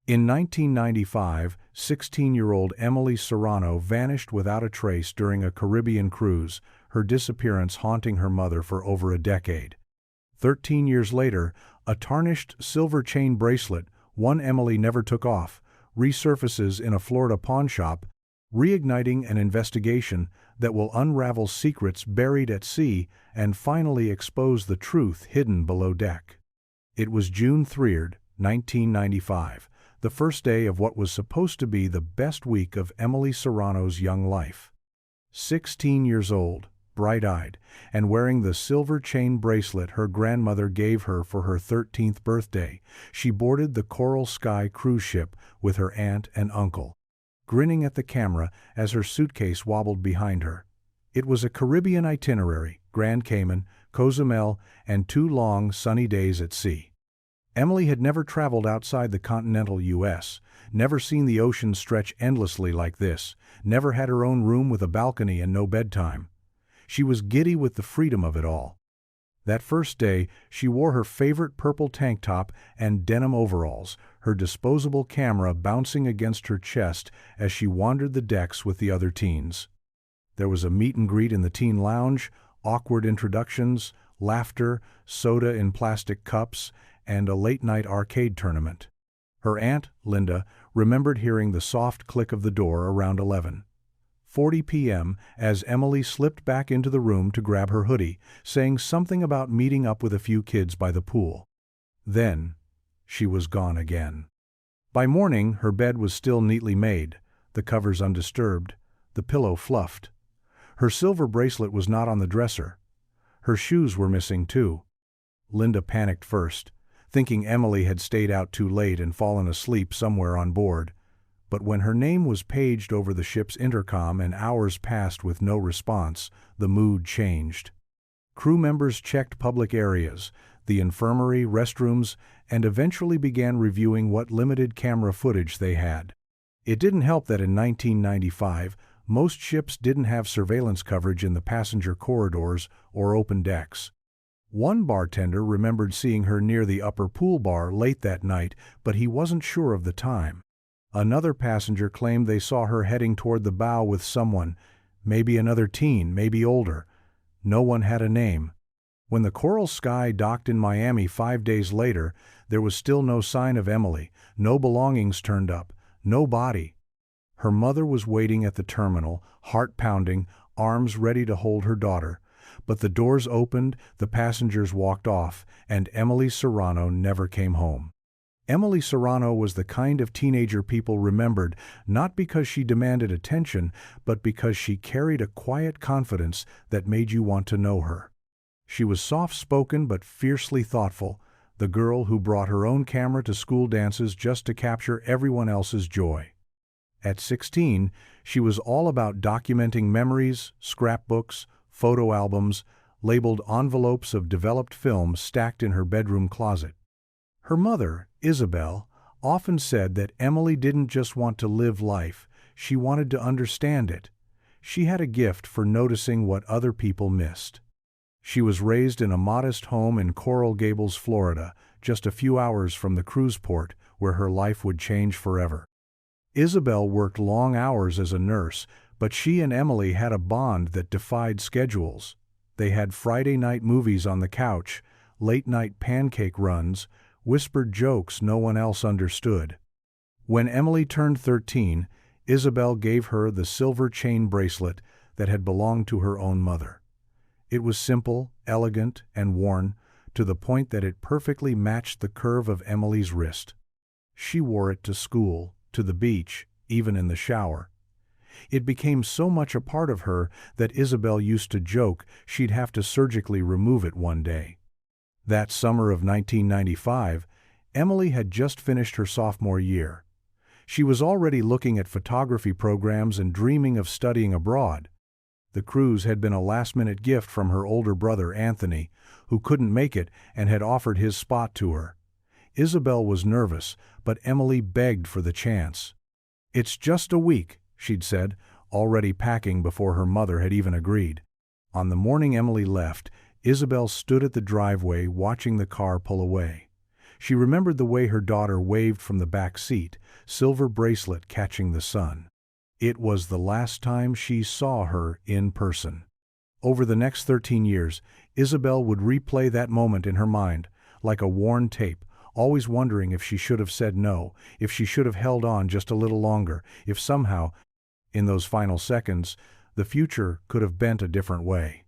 In 1995, 16-year-old Emily Serrano vanished without a trace during a Caribbean cruise, her disappearance haunting her mother for over a decade. 13 years later, a tarnished silver chain bracelet, one Emily never took off, resurfaces in a Florida pawnshop, reigniting an investigation that will unravel secrets buried at sea and finally expose the truth hidden below deck. It was June 3, 1995, the first day of what was supposed to be the best week of Emily Serrano's young life. 16 years old, bright-eyed, and wearing the silver chain bracelet her grandmother gave her for her 13th birthday, she boarded the Coral Skye cruise ship with her aunt and uncle, grinning at the camera as her suitcase wobbled behind her. It was a Caribbean itinerary, Grand Cayman, Cozumel, and 2 long, sunny days at sea. Emily had never traveled outside the continental U.S., never seen the ocean stretch endlessly like this, never had her own room with a balcony and no bedtime. She was giddy with the freedom of it all. That first day, she wore her favorite purple tank top and denim overalls, her disposable camera bouncing against her chest as she wandered the decks with the other teens. There was a meet and greet in the teen lounge, awkward introductions, laughter, soda in plastic cups, and a late-night arcade tournament. Her aunt, Linda, remembered hearing the soft click of the door around 11:40 p.m. as Emily slipped back into the room to grab her hoodie, saying something about meeting up with a few kids by the pool. Then, she was gone again. By morning, her bed was still neatly made, the covers undisturbed, the pillow fluffed. Her silver bracelet was not on the dresser. Her shoes were missing too. Linda panicked first, thinking Emily had stayed out too late and fallen asleep somewhere on board. But when her name was paged over the ship's intercom and hours passed with no response, the mood changed. Crew members checked public areas, the infirmary, restrooms, and eventually began reviewing what limited camera footage they had. It didn't help that in 1995, most ships didn't have surveillance coverage in the passenger corridors or open decks. One bartender remembered seeing her near the upper pool bar late that night, but he wasn't sure of the time. Another passenger claimed they saw her heading toward the bow with someone, maybe another teen, maybe older. No one had a name. When the Coral Skye docked in Miami 5 days later, there was still no sign of Emily, no belongings turned up, no body. Her mother was waiting at the terminal, heart pounding, arms ready to hold her daughter. But the doors opened, the passengers walked off, and Emily Serrano never came home. Emily Serrano was the kind of teenager people remembered, not because she demanded attention, but because she carried a quiet confidence that made you want to know her. She was soft-spoken but fiercely thoughtful, the girl who brought her own camera to school dances just to capture everyone else's joy. At 16, she was all about documenting memories, scrapbooks, photo albums, labeled envelopes of developed film stacked in her bedroom closet. Her mother, Isabel, often said that Emily didn't just want to live life, she wanted to understand it. She had a gift for noticing what other people missed. She was raised in a modest home in Coral Gables, Florida, just a few hours from the cruise port, where her life would change forever. Isabel worked long hours as a nurse, but she and Emily had a bond that defied schedules. They had Friday night movies on the couch, late-night pancake runs, whispered jokes no one else understood. When Emily turned 13, Isabel gave her the silver chain bracelet that had belonged to her own mother. It was simple, elegant, and worn, to the point that it perfectly matched the curve of Emily's wrist. She wore it to school, to the beach, even in the shower. It became so much a part of her that Isabel used to joke she'd have to surgically remove it one day. That summer of 1995, Emily had just finished her sophomore year. She was already looking at photography programs and dreaming of studying abroad. The cruise had been a last-minute gift from her older brother Anthony, who couldn't make it and had offered his spot to her. Isabel was nervous, but Emily begged for the chance. "It's just a week," she'd said, already packing before her mother had even agreed. On the morning Emily left, Isabel stood at the driveway watching the car pull away. She remembered the way her daughter waved from the back seat, silver bracelet catching the sun. It was the last time she saw her in person. Over the next 13 years, Isabel would replay that moment in her mind, like a worn tape, always wondering if she should have said no, if she should have held on just a little longer, if somehow, in those final seconds, the future could have bent a different way.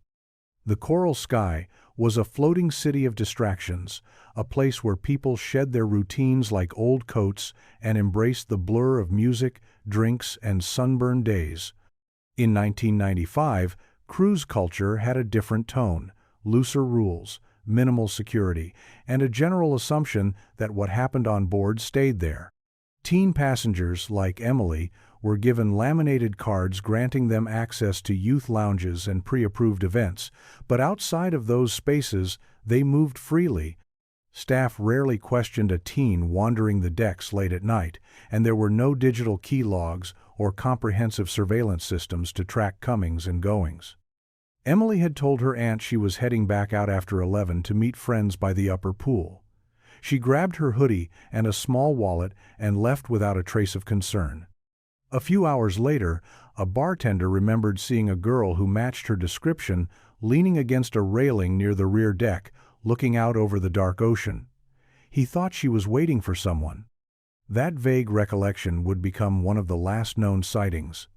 The Coral Skye was a floating city of distractions, a place where people shed their routines like old coats and embraced the blur of music, drinks, and sunburned days. In 1995, cruise culture had a different tone, looser rules, minimal security, and a general assumption that what happened on board stayed there. Teen passengers, like Emily, were given laminated cards granting them access to youth lounges and pre-approved events, but outside of those spaces, they moved freely. Staff rarely questioned a teen wandering the decks late at night, and there were no digital key logs or comprehensive surveillance systems to track comings and goings. Emily had told her aunt she was heading back out after 11 to meet friends by the upper pool. She grabbed her hoodie and a small wallet and left without a trace of concern. A few hours later, a bartender remembered seeing a girl who matched her description leaning against a railing near the rear deck, looking out over the dark ocean. He thought she was waiting for someone. That vague recollection would become one of the last known sightings.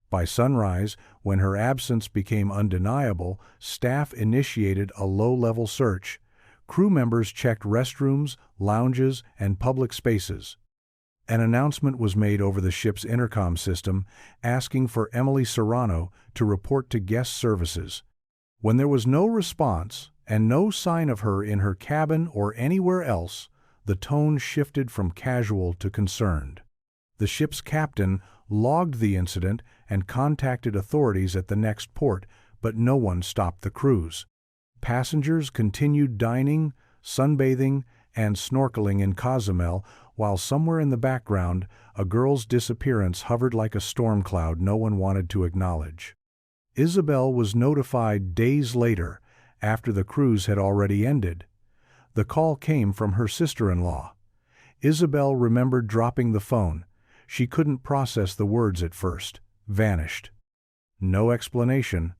By sunrise, when her absence became undeniable, staff initiated a low-level search. Crew members checked restrooms, lounges, and public spaces. An announcement was made over the ship's intercom system asking for Emily Serrano to report to guest services. When there was no response and no sign of her in her cabin or anywhere else, the tone shifted from casual to concerned. The ship's captain logged the incident and contacted authorities at the next port, but no one stopped the cruise. Passengers continued dining, sunbathing, and snorkeling in Cozumel, while somewhere in the background, a girl's disappearance hovered like a storm cloud no one wanted to acknowledge. Isabel was notified days later, after the cruise had already ended. The call came from her sister-in-law. Isabel remembered dropping the phone. She couldn't process the words at first. Vanished. No explanation.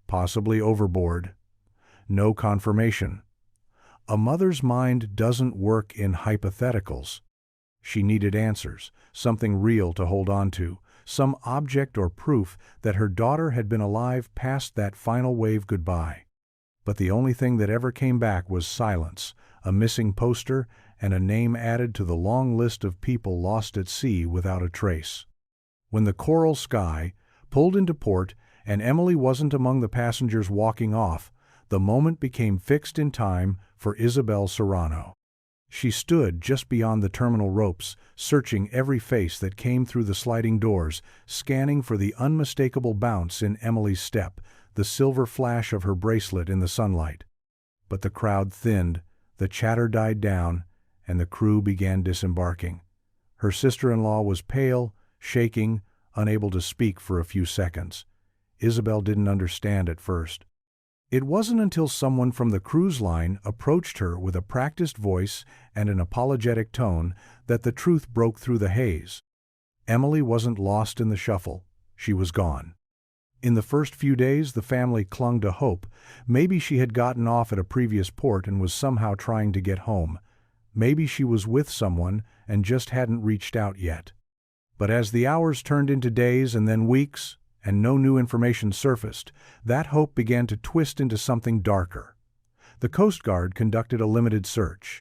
Possibly overboard. No confirmation. A mother's mind doesn't work in hypotheticals. She needed answers, something real to hold on to, some object or proof that her daughter had been alive past that final wave goodbye. But the only thing that ever came back was silence, a missing poster, and a name added to the long list of people lost at sea without a trace. When the Coral Skye pulled into port and Emily wasn't among the passengers walking off, the moment became fixed in time for Isabel Serrano. She stood just beyond the terminal ropes, searching every face that came through the sliding doors, scanning for the unmistakable bounce in Emily's step, the silver flash of her bracelet in the sunlight. But the crowd thinned, the chatter died down, and the crew began disembarking. Her sister-in-law was pale, shaking, unable to speak for a few seconds. Isabel didn't understand at first. It wasn't until someone from the cruise line approached her with a practiced voice and an apologetic tone that the truth broke through the haze. Emily wasn't lost in the shuffle. She was gone. In the first few days, the family clung to hope. Maybe she had gotten off at a previous port and was somehow trying to get home. Maybe she was with someone and just hadn't reached out yet. But as the hours turned into days and then weeks, and no new information surfaced, that hope began to twist into something darker. The Coast Guard conducted a limited search.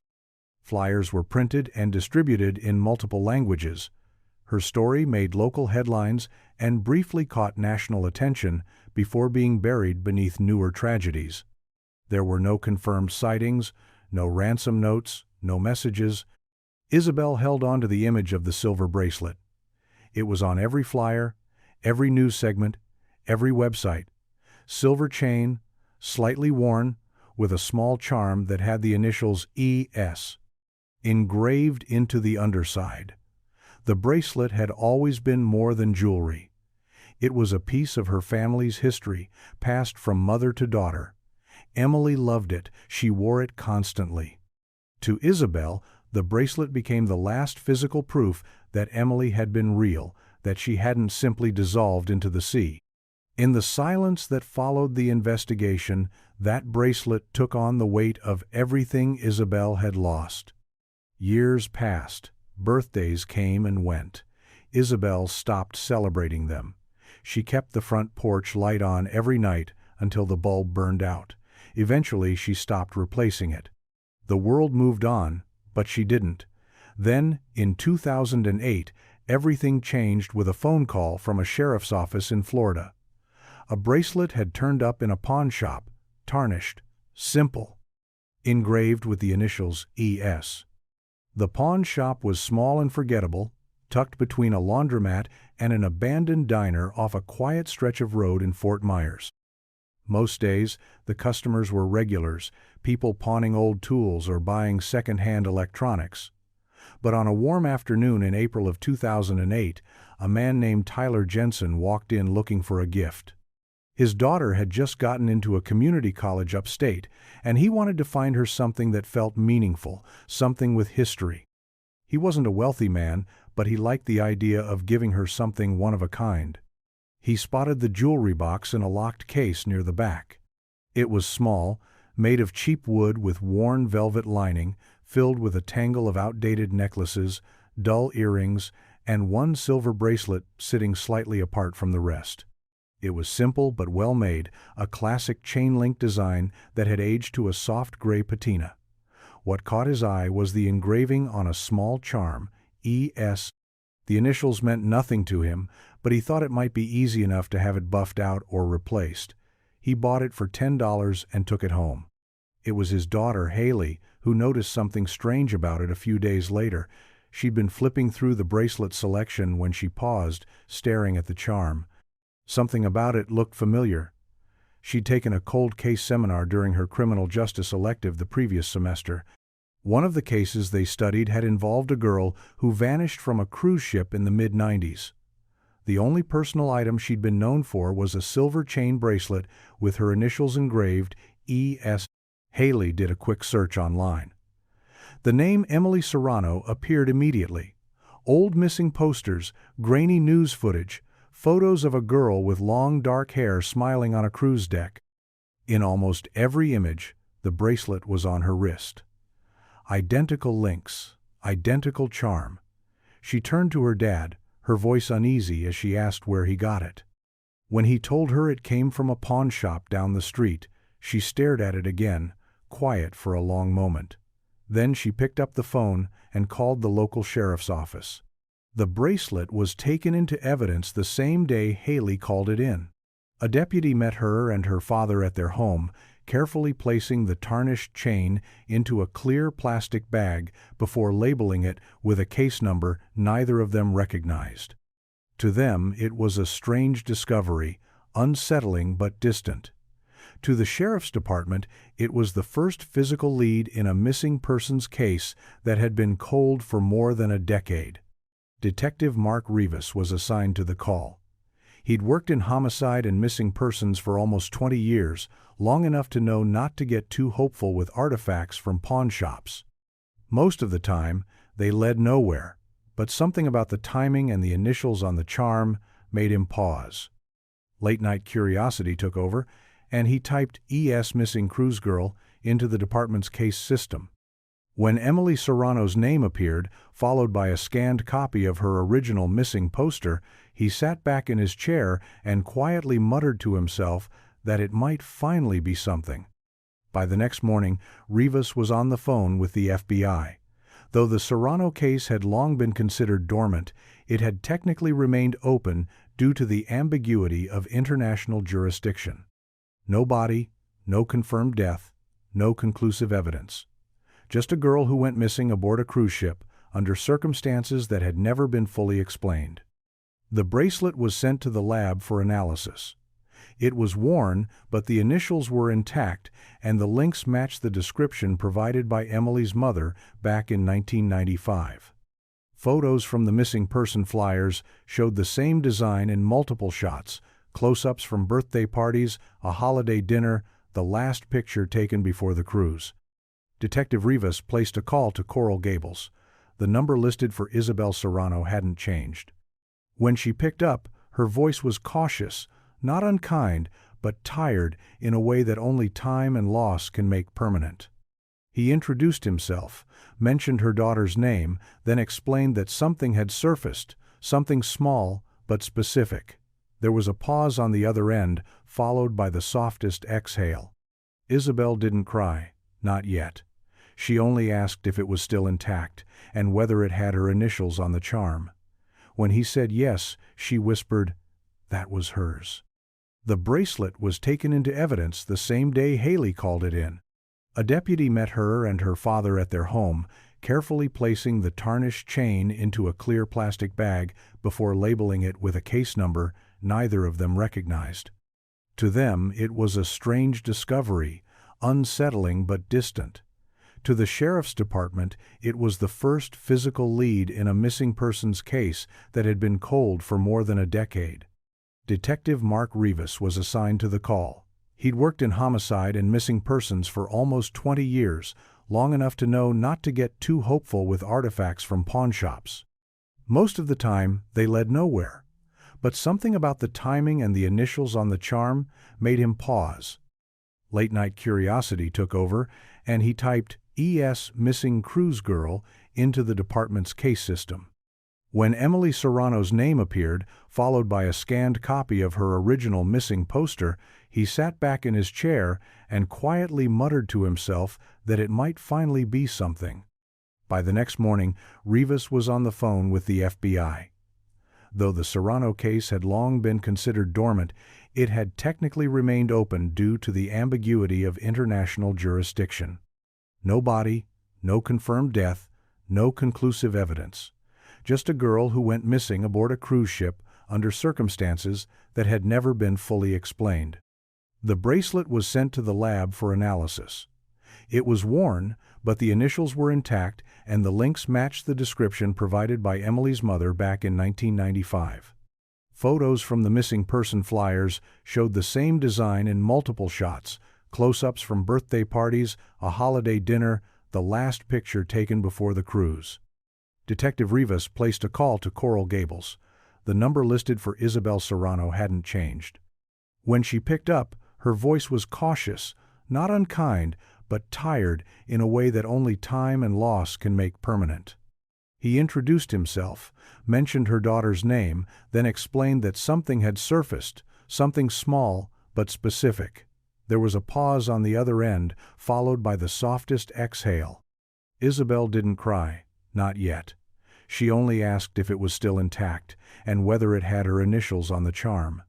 Flyers were printed and distributed in multiple languages. Her story made local headlines and briefly caught national attention before being buried beneath newer tragedies. There were no confirmed sightings, no ransom notes, no messages. Isabel held on to the image of the silver bracelet. It was on every flyer, every news segment, every website. Silver chain, slightly worn, with a small charm that had the initials ES engraved into the underside. The bracelet had always been more than jewelry. It was a piece of her family's history, passed from mother to daughter. Emily loved it. She wore it constantly. To Isabel, The bracelet became the last physical proof that Emily had been real, that she hadn't simply dissolved into the sea. In the silence that followed the investigation, that bracelet took on the weight of everything Isabel had lost. Years passed. Birthdays came and went. Isabel stopped celebrating them. She kept the front porch light on every night until the bulb burned out. Eventually, she stopped replacing it. The world moved on, but she didn't. Then, in 2008, everything changed with a phone call from a sheriff's office in Florida. A bracelet had turned up in a pawn shop, tarnished, simple, engraved with the initials ES. The pawn shop was small and forgettable, tucked between a laundromat and an abandoned diner off a quiet stretch of road in Fort Myers. Most days, the customers were regulars, people pawning old tools or buying second-hand electronics. But on a warm afternoon in April of 2008, a man named Tyler Jensen walked in looking for a gift. His daughter had just gotten into a community college upstate, and he wanted to find her something that felt meaningful, something with history. He wasn't a wealthy man, but he liked the idea of giving her something one of a kind. He spotted the jewelry box in a locked case near the back. It was small, made of cheap wood with worn velvet lining, filled with a tangle of outdated necklaces, dull earrings, and one silver bracelet sitting slightly apart from the rest. It was simple but well made, a classic chain-link design that had aged to a soft gray patina. What caught his eye was the engraving on a small charm, ES. The initials meant nothing to him, but he thought it might be easy enough to have it buffed out or replaced. He bought it for $10 and took it home. It was his daughter, Haley, who noticed something strange about it a few days later. She'd been flipping through the bracelet selection when she paused, staring at the charm. Something about it looked familiar. She'd taken a cold case seminar during her criminal justice elective the previous semester. One of the cases they studied had involved a girl who vanished from a cruise ship in the mid-90s. The only personal item she'd been known for was a silver chain bracelet with her initials engraved, ES. Haley did a quick search online. The name Emily Serrano appeared immediately. Old missing posters, grainy news footage, photos of a girl with long dark hair smiling on a cruise deck. In almost every image, the bracelet was on her wrist. Identical links, identical charm. She turned to her dad, her voice uneasy as she asked where he got it. When he told her it came from a pawn shop down the street, she stared at it again, quiet for a long moment. Then she picked up the phone and called the local sheriff's office. The bracelet was taken into evidence the same day Haley called it in. A deputy met her and her father at their home, carefully placing the tarnished chain into a clear plastic bag before labeling it with a case number neither of them recognized. To them, it was a strange discovery, unsettling but distant. To the sheriff's department, it was the first physical lead in a missing persons case that had been cold for more than a decade. Detective Mark Rivas was assigned to the call. He'd worked in homicide and missing persons for almost 20 years, long enough to know not to get too hopeful with artifacts from pawn shops. Most of the time, they led nowhere, but something about the timing and the initials on the charm made him pause. Late-night curiosity took over, and he typed ES Missing Cruise Girl into the department's case system. When Emily Serrano's name appeared, followed by a scanned copy of her original missing poster, he sat back in his chair and quietly muttered to himself that it might finally be something. By the next morning, Rivas was on the phone with the FBI. Though the Serrano case had long been considered dormant, it had technically remained open due to the ambiguity of international jurisdiction. No body, no confirmed death, no conclusive evidence. Just a girl who went missing aboard a cruise ship under circumstances that had never been fully explained. The bracelet was sent to the lab for analysis. It was worn, but the initials were intact, and the links matched the description provided by Emily's mother back in 1995. Photos from the missing person flyers showed the same design in multiple shots, close-ups from birthday parties, a holiday dinner, the last picture taken before the cruise. Detective Rivas placed a call to Coral Gables. The number listed for Emily Serrano hadn't changed. When she picked up, her voice was cautious, not unkind, but tired in a way that only time and loss can make permanent. He introduced himself, mentioned her daughter's name, then explained that something had surfaced, something small but specific. There was a pause on the other end, followed by the softest exhale. Isabel didn't cry, not yet. She only asked if it was still intact, and whether it had her initials on the charm. When he said yes, she whispered, "That was hers." The bracelet was taken into evidence the same day Haley called it in. A deputy met her and her father at their home, carefully placing the tarnished chain into a clear plastic bag before labeling it with a case number neither of them recognized. To them, it was a strange discovery, unsettling but distant. To the sheriff's department, it was the first physical lead in a missing persons case that had been cold for more than a decade. Detective Mark Rivas was assigned to the call. He'd worked in homicide and missing persons for almost 20 years, long enough to know not to get too hopeful with artifacts from pawnshops. Most of the time, they led nowhere. But something about the timing and the initials on the charm made him pause. Late-night curiosity took over, and he typed "E.S. Missing Cruise Girl" into the department's case system. When Emily Serrano's name appeared, followed by a scanned copy of her original missing poster, he sat back in his chair and quietly muttered to himself that it might finally be something. By the next morning, Rivas was on the phone with the FBI. Though the Serrano case had long been considered dormant, it had technically remained open due to the ambiguity of international jurisdiction. No body, no confirmed death, no conclusive evidence. Just a girl who went missing aboard a cruise ship under circumstances that had never been fully explained. The bracelet was sent to the lab for analysis. It was worn, but the initials were intact and the links matched the description provided by Emily's mother back in 1995. Photos from the missing person flyers showed the same design in multiple shots, close-ups from birthday parties, a holiday dinner, the last picture taken before the cruise. Detective Rivas placed a call to Coral Gables. The number listed for Emily Serrano hadn't changed. When she picked up, her voice was cautious, not unkind, but tired in a way that only time and loss can make permanent. He introduced himself, mentioned her daughter's name, then explained that something had surfaced, something small but specific. There was a pause on the other end, followed by the softest exhale. Isabel didn't cry, not yet. She only asked if it was still intact, and whether it had her initials on the charm.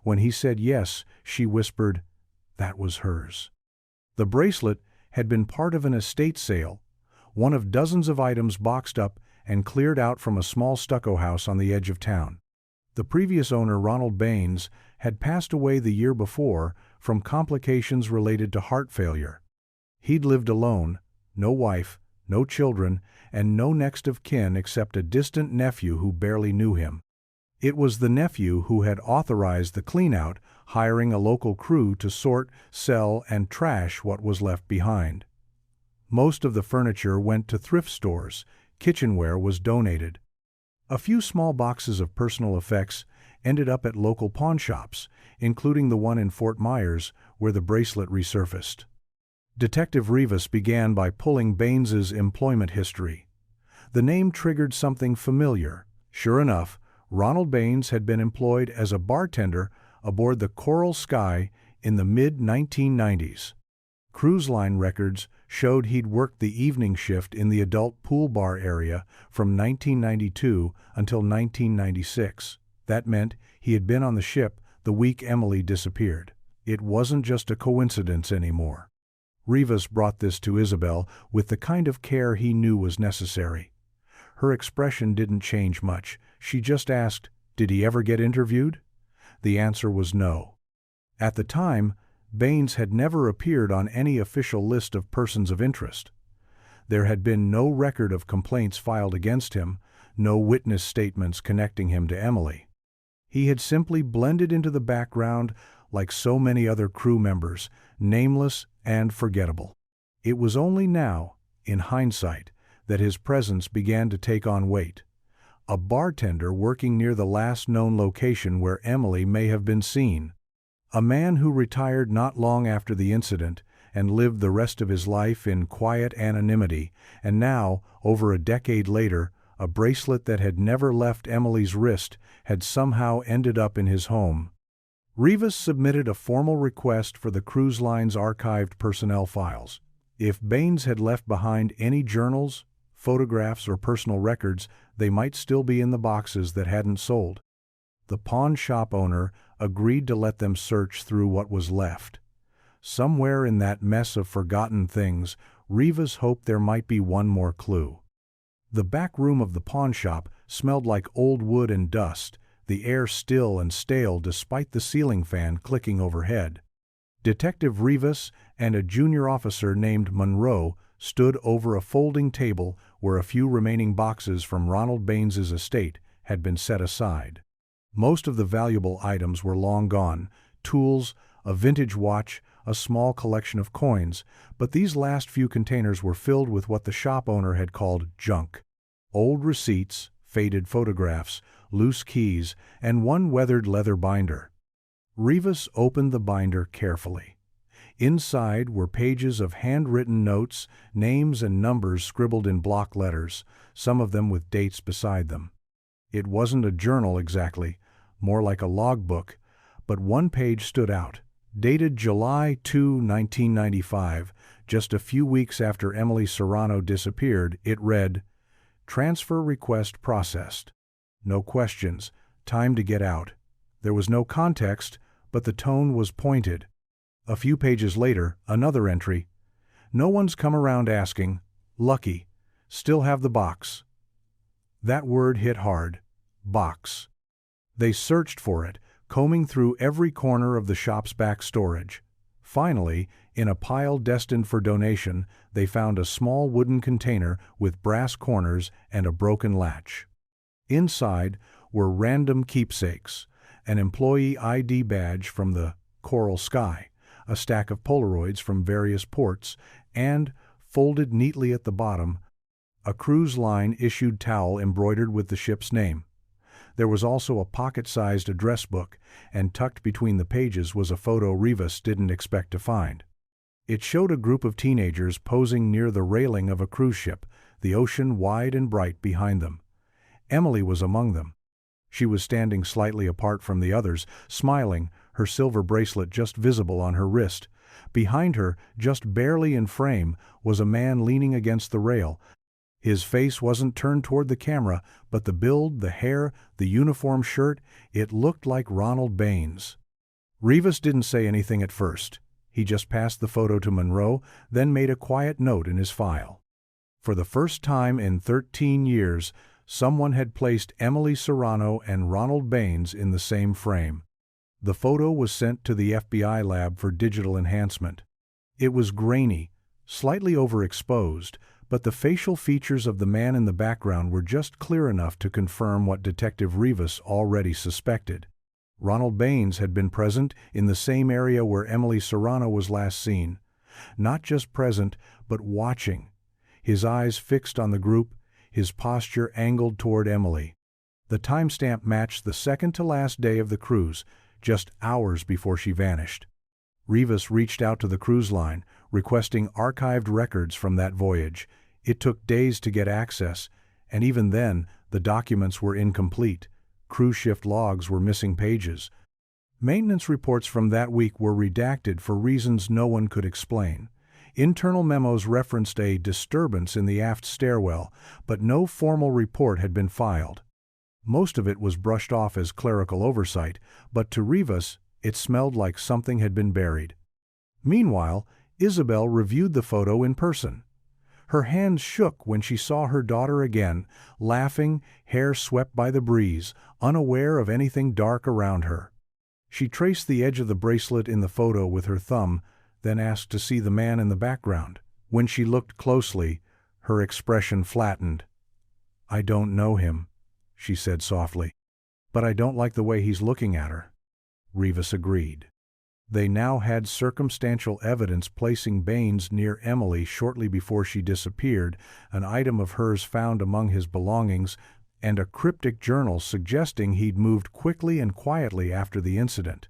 When he said yes, she whispered, "That was hers." The bracelet had been part of an estate sale, one of dozens of items boxed up and cleared out from a small stucco house on the edge of town. The previous owner, Ronald Baines, had passed away the year before from complications related to heart failure. He'd lived alone, no wife, no children, and no next of kin except a distant nephew who barely knew him. It was the nephew who had authorized the clean-out, hiring a local crew to sort, sell, and trash what was left behind. Most of the furniture went to thrift stores. Kitchenware was donated. A few small boxes of personal effects ended up at local pawnshops, including the one in Fort Myers where the bracelet resurfaced. Detective Rivas began by pulling Baines's employment history. The name triggered something familiar. Sure enough, Ronald Baines had been employed as a bartender aboard the Coral Skye in the mid-1990s. Cruise line records showed he'd worked the evening shift in the adult pool bar area from 1992 until 1996. That meant he had been on the ship the week Emily disappeared. It wasn't just a coincidence anymore. Rivas brought this to Isabel with the kind of care he knew was necessary. Her expression didn't change much. She just asked, "Did he ever get interviewed?" The answer was no. At the time, Baines had never appeared on any official list of persons of interest. There had been no record of complaints filed against him, no witness statements connecting him to Emily. He had simply blended into the background like so many other crew members, nameless and forgettable. It was only now, in hindsight, that his presence began to take on weight. A bartender working near the last known location where Emily may have been seen. A man who retired not long after the incident and lived the rest of his life in quiet anonymity, and now, over a decade later, a bracelet that had never left Emily's wrist had somehow ended up in his home. Rivas submitted a formal request for the cruise line's archived personnel files. If Baines had left behind any journals, photographs, or personal records, they might still be in the boxes that hadn't sold. The pawn shop owner agreed to let them search through what was left. Somewhere in that mess of forgotten things, Rivas hoped there might be one more clue. The back room of the pawn shop smelled like old wood and dust, the air still and stale despite the ceiling fan clicking overhead. Detective Rivas and a junior officer named Monroe stood over a folding table where a few remaining boxes from Ronald Baines's estate had been set aside. Most of the valuable items were long gone: tools, a vintage watch, a small collection of coins, but these last few containers were filled with what the shop owner had called junk. Old receipts, faded photographs, loose keys, and one weathered leather binder. Rivas opened the binder carefully. Inside were pages of handwritten notes, names and numbers scribbled in block letters, some of them with dates beside them. It wasn't a journal exactly, more like a logbook, but one page stood out. Dated July 2, 1995, just a few weeks after Emily Serrano disappeared, it read, "Transfer request processed. No questions. Time to get out." There was no context, but the tone was pointed. A few pages later, another entry. "No one's come around asking. Lucky. Still have the box." That word hit hard. Box. They searched for it, combing through every corner of the shop's back storage. Finally, in a pile destined for donation, they found a small wooden container with brass corners and a broken latch. Inside were random keepsakes, an employee ID badge from the Coral Skye, a stack of Polaroids from various ports, and, folded neatly at the bottom, a cruise line-issued towel embroidered with the ship's name. There was also a pocket-sized address book, and tucked between the pages was a photo Rivas didn't expect to find. It showed a group of teenagers posing near the railing of a cruise ship, the ocean wide and bright behind them. Emily was among them. She was standing slightly apart from the others, smiling, her silver bracelet just visible on her wrist. Behind her, just barely in frame, was a man leaning against the rail. His face wasn't turned toward the camera, but the build, the hair, the uniform shirt, it looked like Ronald Baines. Rivas didn't say anything at first. He just passed the photo to Monroe, then made a quiet note in his file. For the first time in 13 years, someone had placed Emily Serrano and Ronald Baines in the same frame. The photo was sent to the FBI lab for digital enhancement. It was grainy, slightly overexposed, but the facial features of the man in the background were just clear enough to confirm what Detective Rivas already suspected. Ronald Baines had been present in the same area where Emily Serrano was last seen. Not just present, but watching. His eyes fixed on the group, his posture angled toward Emily. The timestamp matched the second-to-last day of the cruise, just hours before she vanished. Rivas reached out to the cruise line, requesting archived records from that voyage. It took days to get access, and even then, the documents were incomplete. Cruise shift logs were missing pages. Maintenance reports from that week were redacted for reasons no one could explain. Internal memos referenced a disturbance in the aft stairwell, but no formal report had been filed. Most of it was brushed off as clerical oversight, but to Rivas, it smelled like something had been buried. Meanwhile, Isabel reviewed the photo in person. Her hands shook when she saw her daughter again, laughing, hair swept by the breeze, unaware of anything dark around her. She traced the edge of the bracelet in the photo with her thumb, then asked to see the man in the background. When she looked closely, her expression flattened. "I don't know him," she said softly. "But I don't like the way he's looking at her." Rivas agreed. They now had circumstantial evidence placing Baines near Emily shortly before she disappeared, an item of hers found among his belongings, and a cryptic journal suggesting he'd moved quickly and quietly after the incident.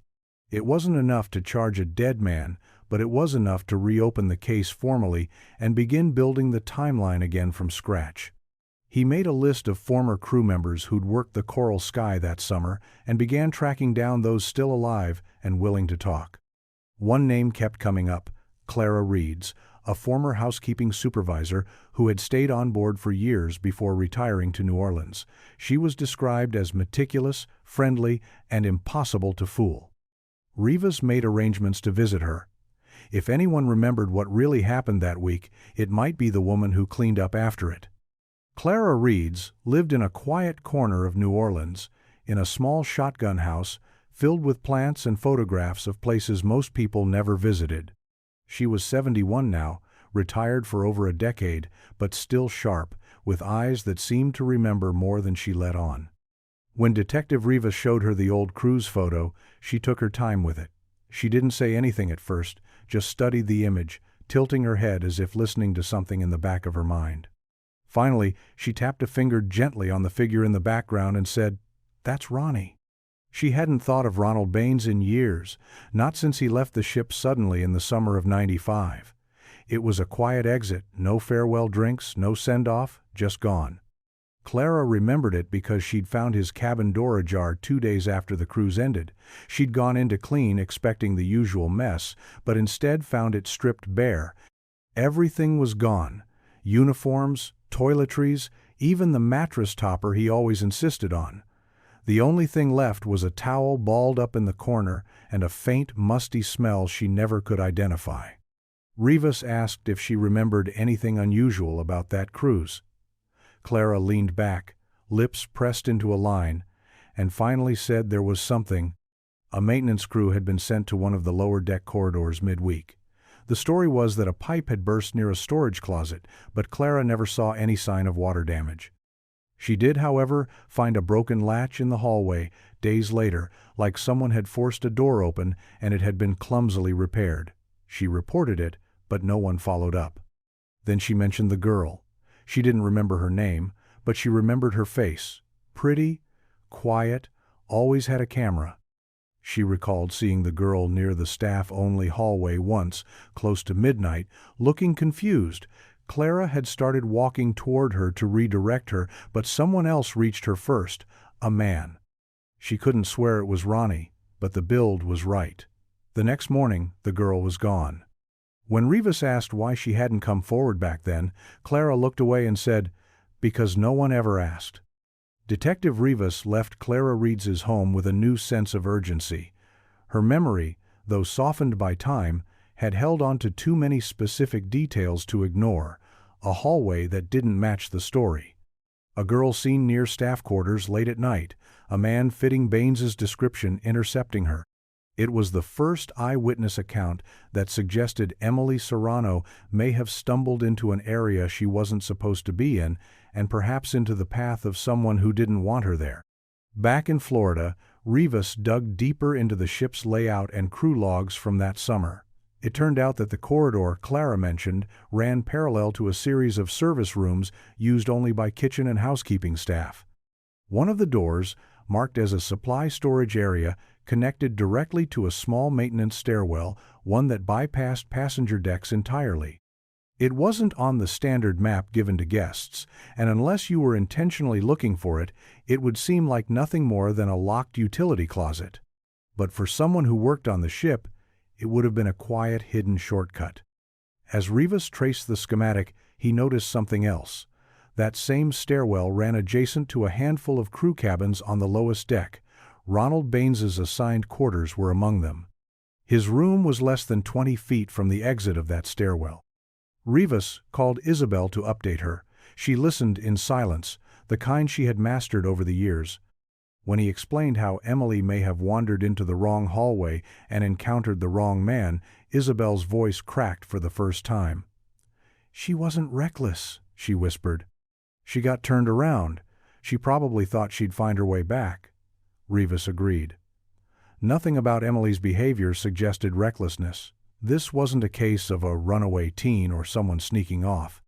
It wasn't enough to charge a dead man, but it was enough to reopen the case formally and begin building the timeline again from scratch. He made a list of former crew members who'd worked the Coral Skye that summer and began tracking down those still alive and willing to talk. One name kept coming up: Clara Reeds, a former housekeeping supervisor who had stayed on board for years before retiring to New Orleans. She was described as meticulous, friendly, and impossible to fool. Rivas made arrangements to visit her. If anyone remembered what really happened that week, it might be the woman who cleaned up after it. Clara Reeds lived in a quiet corner of New Orleans, in a small shotgun house filled with plants and photographs of places most people never visited. She was 71 now, retired for over a decade, but still sharp, with eyes that seemed to remember more than she let on. When Detective Rivas showed her the old cruise photo, she took her time with it. She didn't say anything at first, just studied the image, tilting her head as if listening to something in the back of her mind. Finally, she tapped a finger gently on the figure in the background and said, "That's Ronnie." She hadn't thought of Ronald Baines in years, not since he left the ship suddenly in the summer of '95. It was a quiet exit, no farewell drinks, no send-off, just gone. Clara remembered it because she'd found his cabin door ajar 2 days after the cruise ended. She'd gone in to clean, expecting the usual mess, but instead found it stripped bare. Everything was gone: uniforms, toiletries, even the mattress topper he always insisted on. The only thing left was a towel balled up in the corner and a faint, musty smell she never could identify. Rivas asked if she remembered anything unusual about that cruise. Clara leaned back, lips pressed into a line, and finally said there was something. A maintenance crew had been sent to one of the lower deck corridors midweek. The story was that a pipe had burst near a storage closet, but Clara never saw any sign of water damage. She did, however, find a broken latch in the hallway days later, like someone had forced a door open and it had been clumsily repaired. She reported it, but no one followed up. Then she mentioned the girl. She didn't remember her name, but she remembered her face. Pretty, quiet, always had a camera. She recalled seeing the girl near the staff-only hallway once, close to midnight, looking confused. Clara had started walking toward her to redirect her, but someone else reached her first, a man. She couldn't swear it was Ronnie, but the build was right. The next morning, the girl was gone. When Rivas asked why she hadn't come forward back then, Clara looked away and said, "Because no one ever asked." Detective Rivas left Clara Reeds's home with a new sense of urgency. Her memory, though softened by time, had held on to too many specific details to ignore: a hallway that didn't match the story, a girl seen near staff quarters late at night, a man fitting Baines's description intercepting her. It was the first eyewitness account that suggested Emily Serrano may have stumbled into an area she wasn't supposed to be in, and perhaps into the path of someone who didn't want her there. Back in Florida, Rivas dug deeper into the ship's layout and crew logs from that summer. It turned out that the corridor Clara mentioned ran parallel to a series of service rooms used only by kitchen and housekeeping staff. One of the doors, marked as a supply storage area, connected directly to a small maintenance stairwell, one that bypassed passenger decks entirely. It wasn't on the standard map given to guests, and unless you were intentionally looking for it, it would seem like nothing more than a locked utility closet. But for someone who worked on the ship, it would have been a quiet, hidden shortcut. As Rivas traced the schematic, he noticed something else. That same stairwell ran adjacent to a handful of crew cabins on the lowest deck. Ronald Baines's assigned quarters were among them. His room was less than 20 feet from the exit of that stairwell. Rivas called Isabel to update her. She listened in silence, the kind she had mastered over the years. When he explained how Emily may have wandered into the wrong hallway and encountered the wrong man, Isabel's voice cracked for the first time. "She wasn't reckless," she whispered. "She got turned around. She probably thought she'd find her way back." Rivas agreed. Nothing about Emily's behavior suggested recklessness. This wasn't a case of a runaway teen or someone sneaking off.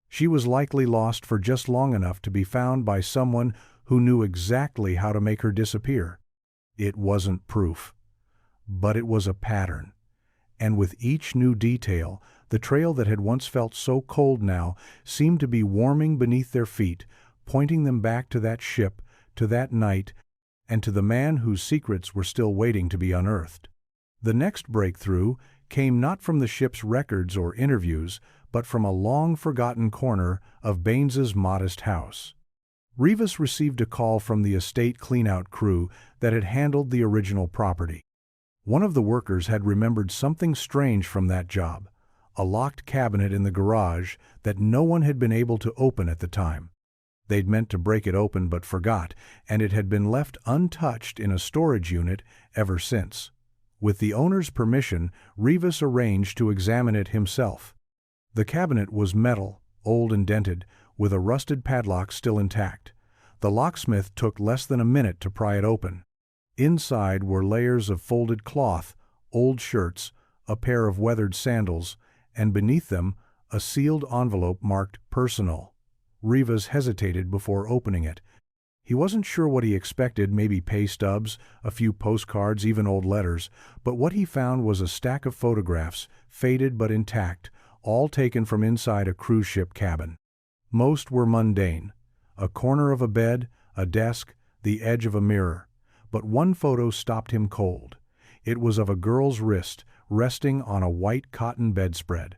She was likely lost for just long enough to be found by someone who knew exactly how to make her disappear. It wasn't proof, but it was a pattern. And with each new detail, the trail that had once felt so cold now seemed to be warming beneath their feet, pointing them back to that ship, to that night, and to the man whose secrets were still waiting to be unearthed. The next breakthrough came not from the ship's records or interviews, but from a long-forgotten corner of Baines's modest house. Rivas received a call from the estate clean-out crew that had handled the original property. One of the workers had remembered something strange from that job, a locked cabinet in the garage that no one had been able to open at the time. They'd meant to break it open but forgot, and it had been left untouched in a storage unit ever since. With the owner's permission, Rivas arranged to examine it himself. The cabinet was metal, old and dented, with a rusted padlock still intact. The locksmith took less than a minute to pry it open. Inside were layers of folded cloth, old shirts, a pair of weathered sandals, and beneath them a sealed envelope marked "Personal." Rivas hesitated before opening it. He wasn't sure what he expected, maybe pay stubs, a few postcards, even old letters, but what he found was a stack of photographs, faded but intact, all taken from inside a cruise ship cabin. Most were mundane: a corner of a bed, a desk, the edge of a mirror. But one photo stopped him cold. It was of a girl's wrist, resting on a white cotton bedspread.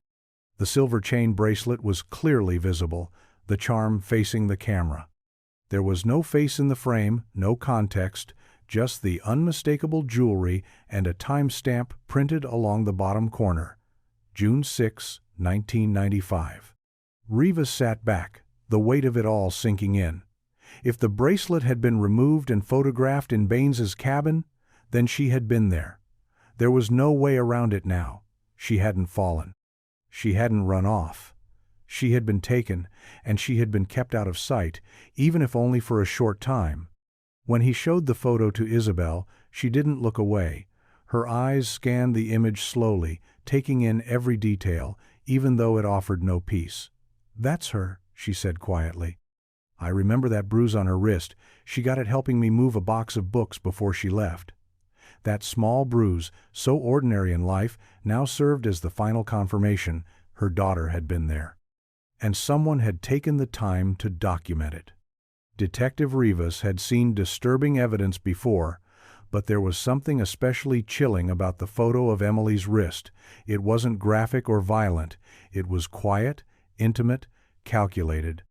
The silver chain bracelet was clearly visible, the charm facing the camera. There was no face in the frame, no context, just the unmistakable jewelry and a timestamp printed along the bottom corner. June 6, 1995. Rivas sat back, the weight of it all sinking in. If the bracelet had been removed and photographed in Baines's cabin, then she had been there. There was no way around it now. She hadn't fallen. She hadn't run off. She had been taken, and she had been kept out of sight, even if only for a short time. When he showed the photo to Isabel, she didn't look away. Her eyes scanned the image slowly, taking in every detail, even though it offered no peace. "That's her," she said quietly. "I remember that bruise on her wrist. She got it helping me move a box of books before she left." That small bruise, so ordinary in life, now served as the final confirmation her daughter had been there. And someone had taken the time to document it. Detective Rivas had seen disturbing evidence before, but there was something especially chilling about the photo of Emily's wrist. It wasn't graphic or violent. It was quiet, intimate, calculated.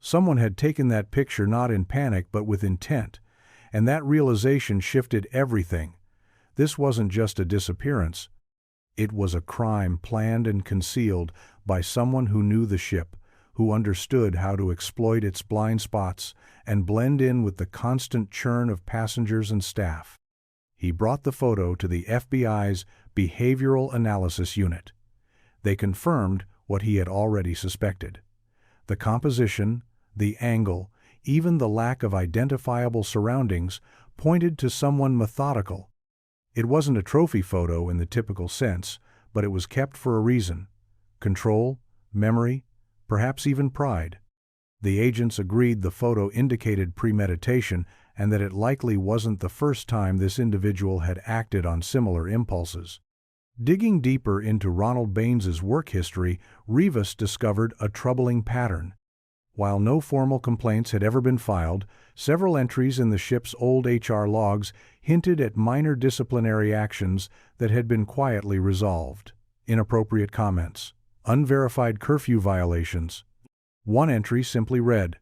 Someone had taken that picture not in panic but with intent, and that realization shifted everything. This wasn't just a disappearance. It was a crime planned and concealed by someone who knew the ship, who understood how to exploit its blind spots and blend in with the constant churn of passengers and staff. He brought the photo to the FBI's Behavioral Analysis Unit. They confirmed what he had already suspected. The composition, the angle, even the lack of identifiable surroundings pointed to someone methodical. It wasn't a trophy photo in the typical sense, but it was kept for a reason: control, memory, perhaps even pride. The agents agreed the photo indicated premeditation and that it likely wasn't the first time this individual had acted on similar impulses. Digging deeper into Ronald Baines's work history, Rivas discovered a troubling pattern. While no formal complaints had ever been filed, several entries in the ship's old HR logs hinted at minor disciplinary actions that had been quietly resolved. Inappropriate comments, unverified curfew violations. One entry simply read,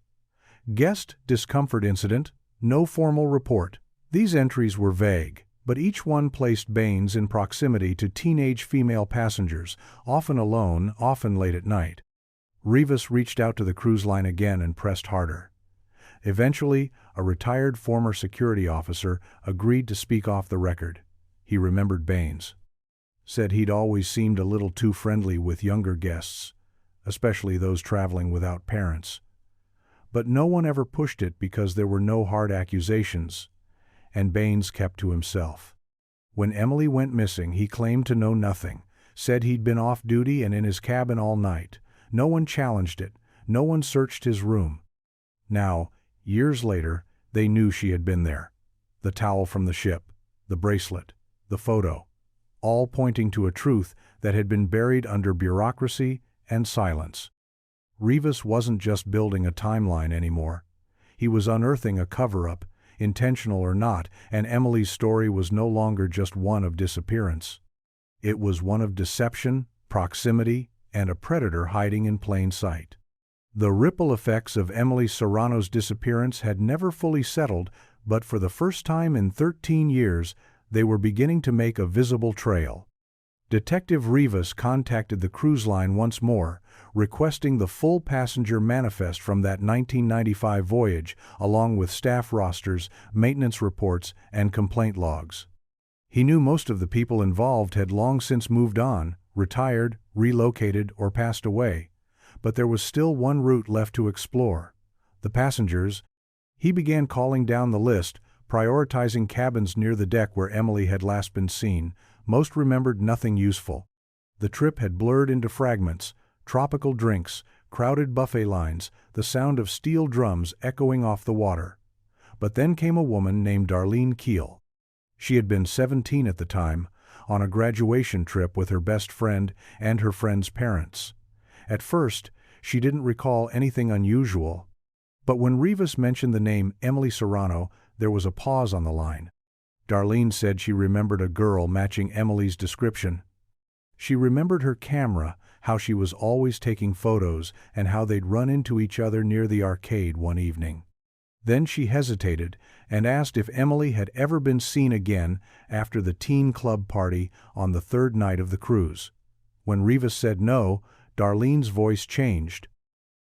"Guest discomfort incident, no formal report." These entries were vague, but each one placed Baines in proximity to teenage female passengers, often alone, often late at night. Rivas reached out to the cruise line again and pressed harder. Eventually, a retired former security officer agreed to speak off the record. He remembered Baines. Said he'd always seemed a little too friendly with younger guests, especially those traveling without parents. But no one ever pushed it because there were no hard accusations, and Baines kept to himself. When Emily went missing, he claimed to know nothing, said he'd been off duty and in his cabin all night. No one challenged it, no one searched his room. Now, years later, they knew she had been there. The towel from the ship, the bracelet, the photo, all pointing to a truth that had been buried under bureaucracy and silence. Rivas wasn't just building a timeline anymore. He was unearthing a cover-up, intentional or not, and Emily's story was no longer just one of disappearance. It was one of deception, proximity, and a predator hiding in plain sight. The ripple effects of Emily Serrano's disappearance had never fully settled, but for the first time in 13 years, they were beginning to make a visible trail. Detective Rivas contacted the cruise line once more, requesting the full passenger manifest from that 1995 voyage, along with staff rosters, maintenance reports, and complaint logs. He knew most of the people involved had long since moved on, retired, relocated, or passed away, but there was still one route left to explore: the passengers. He began calling down the list, prioritizing cabins near the deck where Emily had last been seen. Most remembered nothing useful. The trip had blurred into fragments: tropical drinks, crowded buffet lines, the sound of steel drums echoing off the water. But then came a woman named Darlene Keel. She had been 17 at the time, on a graduation trip with her best friend and her friend's parents. At first, she didn't recall anything unusual. But when Rivas mentioned the name Emily Serrano, there was a pause on the line. Darlene said she remembered a girl matching Emily's description. She remembered her camera, how she was always taking photos, and how they'd run into each other near the arcade one evening. Then she hesitated and asked if Emily had ever been seen again after the teen club party on the third night of the cruise. When Rivas said no, Darlene's voice changed.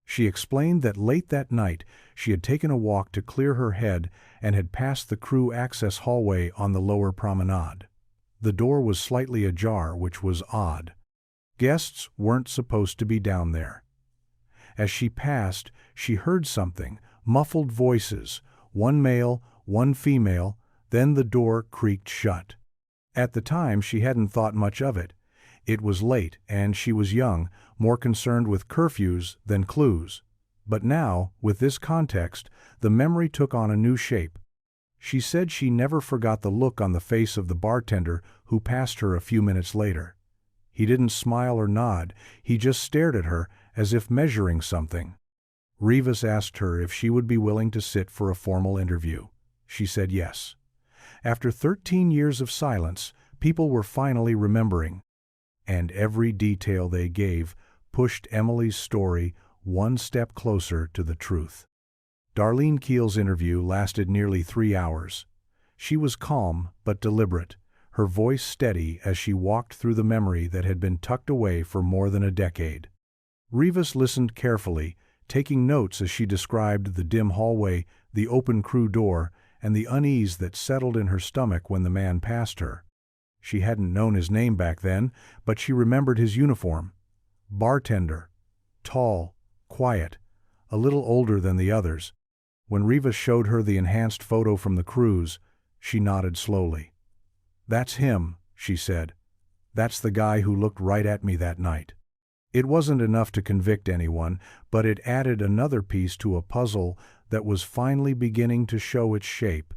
She explained that late that night she had taken a walk to clear her head and had passed the crew access hallway on the lower promenade. The door was slightly ajar, which was odd. Guests weren't supposed to be down there. As she passed, she heard something, muffled voices, one male, one female, then the door creaked shut. At the time, she hadn't thought much of it. It was late, and she was young, more concerned with curfews than clues. But now, with this context, the memory took on a new shape. She said she never forgot the look on the face of the bartender who passed her a few minutes later. He didn't smile or nod, he just stared at her as if measuring something. Rivas asked her if she would be willing to sit for a formal interview. She said yes. After 13 years of silence, people were finally remembering. And every detail they gave pushed Emily's story one step closer to the truth. Darlene Keel's interview lasted nearly 3 hours. She was calm but deliberate, her voice steady as she walked through the memory that had been tucked away for more than a decade. Rivas listened carefully, taking notes as she described the dim hallway, the open crew door, and the unease that settled in her stomach when the man passed her. She hadn't known his name back then, but she remembered his uniform. Bartender. Tall, quiet, a little older than the others. When Rivas showed her the enhanced photo from the cruise, she nodded slowly. "That's him," she said. "That's the guy who looked right at me that night." It wasn't enough to convict anyone, but it added another piece to a puzzle that was finally beginning to show its shape.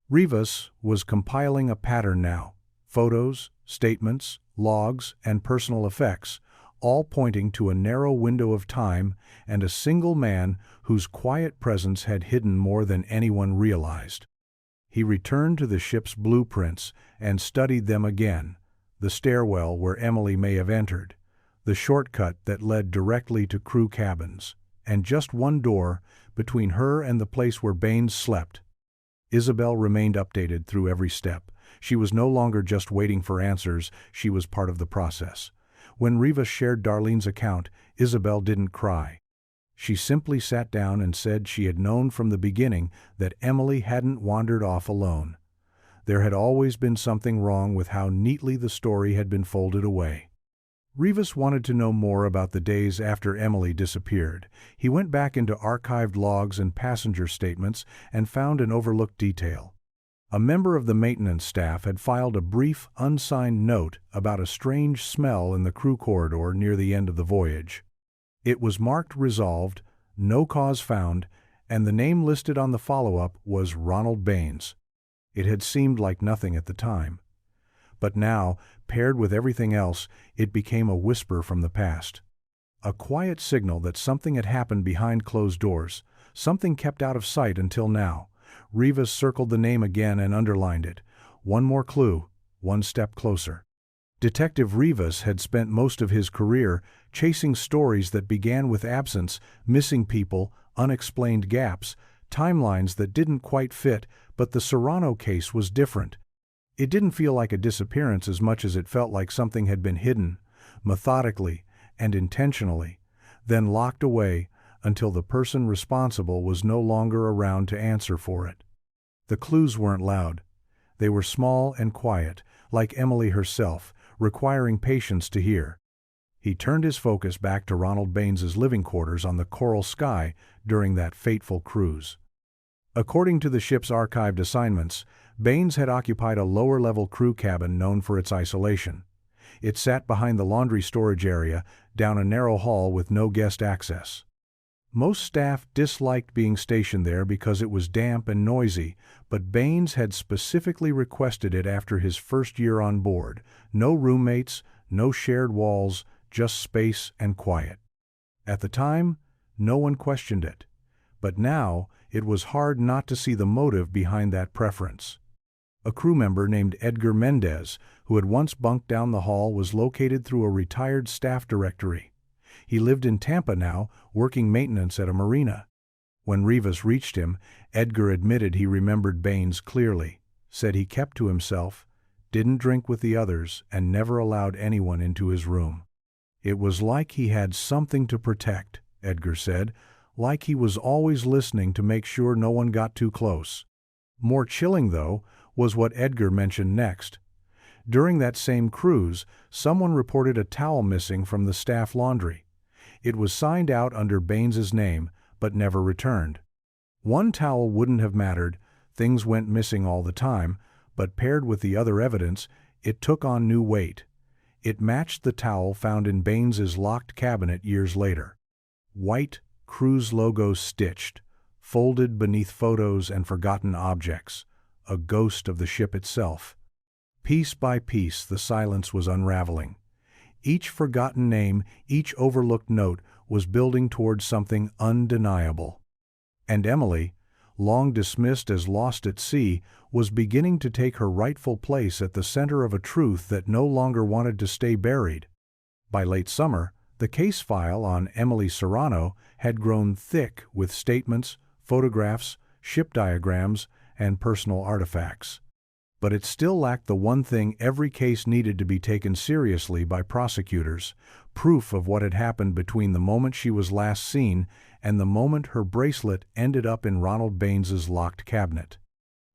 Rivas was compiling a pattern now. Photos, statements, logs, and personal effects, all pointing to a narrow window of time and a single man whose quiet presence had hidden more than anyone realized. He returned to the ship's blueprints and studied them again: the stairwell where Emily may have entered, the shortcut that led directly to crew cabins, and just one door between her and the place where Baines slept. Isabel remained updated through every step. She was no longer just waiting for answers, she was part of the process. When Rivas shared Darlene's account, Isabel didn't cry. She simply sat down and said she had known from the beginning that Emily hadn't wandered off alone. There had always been something wrong with how neatly the story had been folded away. Rivas wanted to know more about the days after Emily disappeared. He went back into archived logs and passenger statements and found an overlooked detail. A member of the maintenance staff had filed a brief, unsigned note about a strange smell in the crew corridor near the end of the voyage. It was marked resolved, no cause found, and the name listed on the follow-up was Ronald Baines. It had seemed like nothing at the time. But now, paired with everything else, it became a whisper from the past. A quiet signal that something had happened behind closed doors, something kept out of sight until now. Rivas circled the name again and underlined it. One more clue, one step closer. Detective Rivas had spent most of his career chasing stories that began with absence, missing people, unexplained gaps, timelines that didn't quite fit, but the Serrano case was different. It didn't feel like a disappearance as much as it felt like something had been hidden, methodically and intentionally, then locked away until the person responsible was no longer around to answer for it. The clues weren't loud. They were small and quiet, like Emily herself, requiring patience to hear. He turned his focus back to Ronald Baines's living quarters on the Coral Skye during that fateful cruise. According to the ship's archived assignments, Baines had occupied a lower-level crew cabin known for its isolation. It sat behind the laundry storage area, down a narrow hall with no guest access. Most staff disliked being stationed there because it was damp and noisy, but Baines had specifically requested it after his first year on board. No roommates, no shared walls, just space and quiet. At the time, no one questioned it. But now, it was hard not to see the motive behind that preference. A crew member named Edgar Mendez, who had once bunked down the hall, was located through a retired staff directory. He lived in Tampa now, working maintenance at a marina. When Rivas reached him, Edgar admitted he remembered Baines clearly, said he kept to himself, didn't drink with the others, and never allowed anyone into his room. It was like he had something to protect, Edgar said, like he was always listening to make sure no one got too close. More chilling, though, was what Edgar mentioned next. During that same cruise, someone reported a towel missing from the staff laundry. It was signed out under Baines's name, but never returned. One towel wouldn't have mattered, things went missing all the time, but paired with the other evidence, it took on new weight. It matched the towel found in Baines's locked cabinet years later. White, cruise logo stitched, folded beneath photos and forgotten objects, a ghost of the ship itself. Piece by piece, the silence was unraveling. Each forgotten name, each overlooked note was building towards something undeniable. And Emily, long dismissed as lost at sea, was beginning to take her rightful place at the center of a truth that no longer wanted to stay buried. By late summer, the case file on Emily Serrano had grown thick with statements, photographs, ship diagrams, and personal artifacts. But it still lacked the one thing every case needed to be taken seriously by prosecutors: proof of what had happened between the moment she was last seen and the moment her bracelet ended up in Ronald Baines's locked cabinet.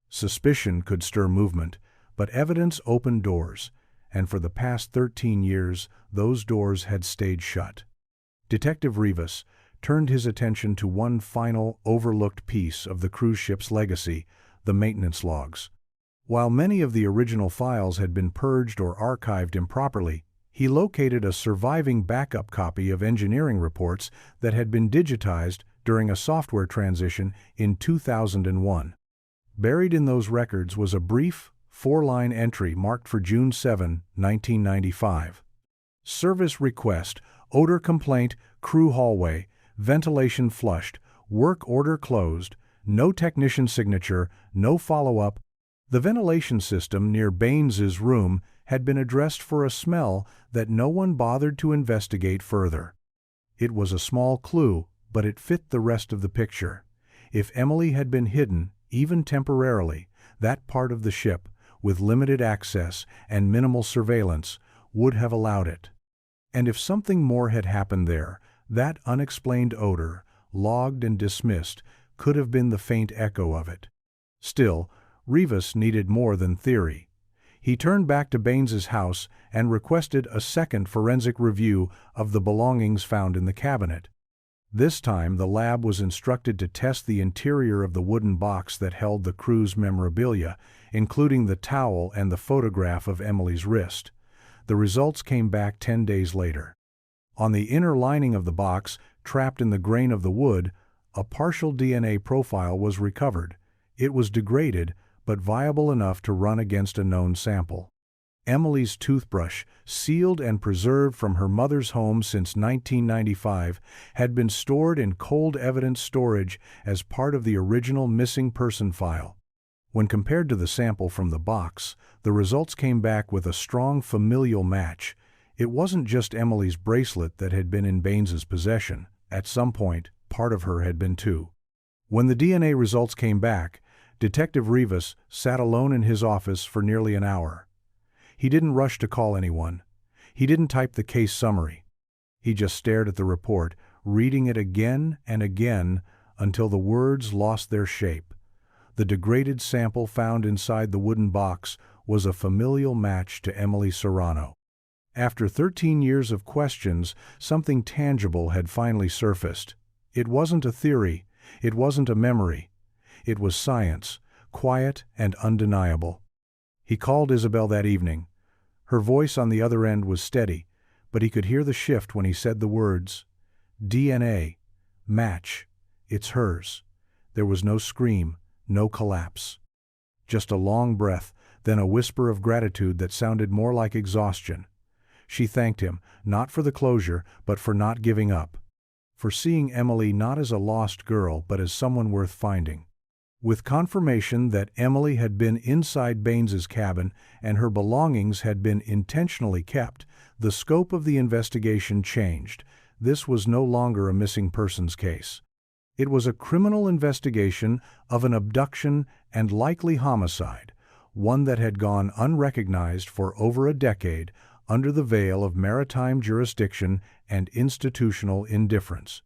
Suspicion could stir movement, but evidence opened doors, and for the past 13 years, those doors had stayed shut. Detective Rivas turned his attention to one final, overlooked piece of the cruise ship's legacy: the maintenance logs. While many of the original files had been purged or archived improperly, he located a surviving backup copy of engineering reports that had been digitized during a software transition in 2001. Buried in those records was a brief, 4-line entry marked for June 7, 1995. Service request, odor complaint, crew hallway, ventilation flushed, work order closed, no technician signature, no follow-up. The ventilation system near Baines's room had been addressed for a smell that no one bothered to investigate further. It was a small clue, but it fit the rest of the picture. If Emily had been hidden, even temporarily, that part of the ship, with limited access and minimal surveillance, would have allowed it. And if something more had happened there, that unexplained odor, logged and dismissed, could have been the faint echo of it. Still, Rivas needed more than theory. He turned back to Baines's house and requested a second forensic review of the belongings found in the cabinet. This time, the lab was instructed to test the interior of the wooden box that held the cruise memorabilia, including the towel and the photograph of Emily's wrist. The results came back 10 days later. On the inner lining of the box, trapped in the grain of the wood, a partial DNA profile was recovered. It was degraded, but viable enough to run against a known sample. Emily's toothbrush, sealed and preserved from her mother's home since 1995, had been stored in cold evidence storage as part of the original missing person file. When compared to the sample from the box, the results came back with a strong familial match. It wasn't just Emily's bracelet that had been in Baines's possession. At some point, part of her had been too. When the DNA results came back, Detective Rivas sat alone in his office for nearly an hour. He didn't rush to call anyone. He didn't type the case summary. He just stared at the report, reading it again and again until the words lost their shape. The degraded sample found inside the wooden box was a familial match to Emily Serrano. After 13 years of questions, something tangible had finally surfaced. It wasn't a theory. It wasn't a memory. It was science, quiet and undeniable. He called Isabel that evening. Her voice on the other end was steady, but he could hear the shift when he said the words, "DNA, match, it's hers." There was no scream, no collapse. Just a long breath, then a whisper of gratitude that sounded more like exhaustion. She thanked him, not for the closure, but for not giving up. For seeing Emily not as a lost girl, but as someone worth finding. With confirmation that Emily had been inside Baines's cabin and her belongings had been intentionally kept, the scope of the investigation changed. This was no longer a missing persons case. It was a criminal investigation of an abduction and likely homicide, one that had gone unrecognized for over a decade under the veil of maritime jurisdiction and institutional indifference.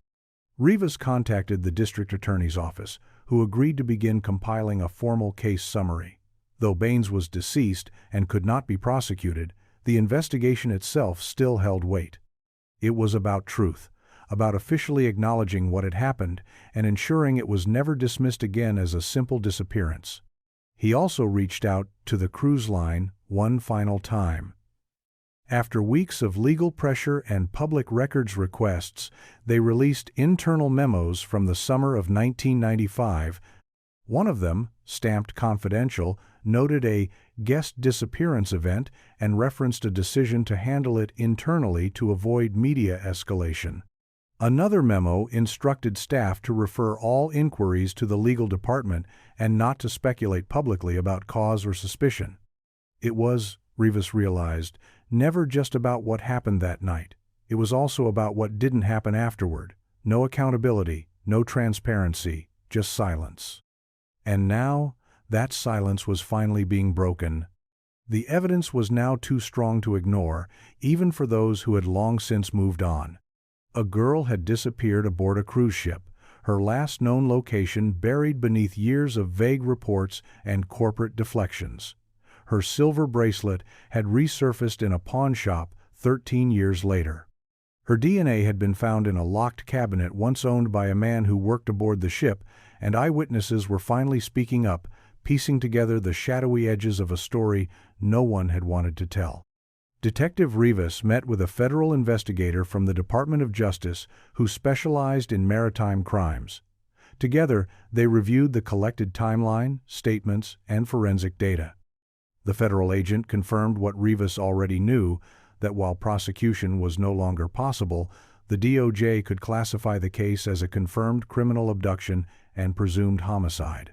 Rivas contacted the district attorney's office, who agreed to begin compiling a formal case summary. Though Baines was deceased and could not be prosecuted, the investigation itself still held weight. It was about truth, about officially acknowledging what had happened and ensuring it was never dismissed again as a simple disappearance. He also reached out to the cruise line one final time. After weeks of legal pressure and public records requests, they released internal memos from the summer of 1995. One of them, stamped confidential, noted a guest disappearance event and referenced a decision to handle it internally to avoid media escalation. Another memo instructed staff to refer all inquiries to the legal department and not to speculate publicly about cause or suspicion. It was, Rivas realized, never just about what happened that night. It was also about what didn't happen afterward. No accountability, no transparency, just silence. And now, that silence was finally being broken. The evidence was now too strong to ignore, even for those who had long since moved on. A girl had disappeared aboard a cruise ship, her last known location buried beneath years of vague reports and corporate deflections. Her silver bracelet had resurfaced in a pawn shop 13 years later. Her DNA had been found in a locked cabinet once owned by a man who worked aboard the ship, and eyewitnesses were finally speaking up, piecing together the shadowy edges of a story no one had wanted to tell. Detective Rivas met with a federal investigator from the Department of Justice who specialized in maritime crimes. Together, they reviewed the collected timeline, statements, and forensic data. The federal agent confirmed what Rivas already knew, that while prosecution was no longer possible, the DOJ could classify the case as a confirmed criminal abduction and presumed homicide.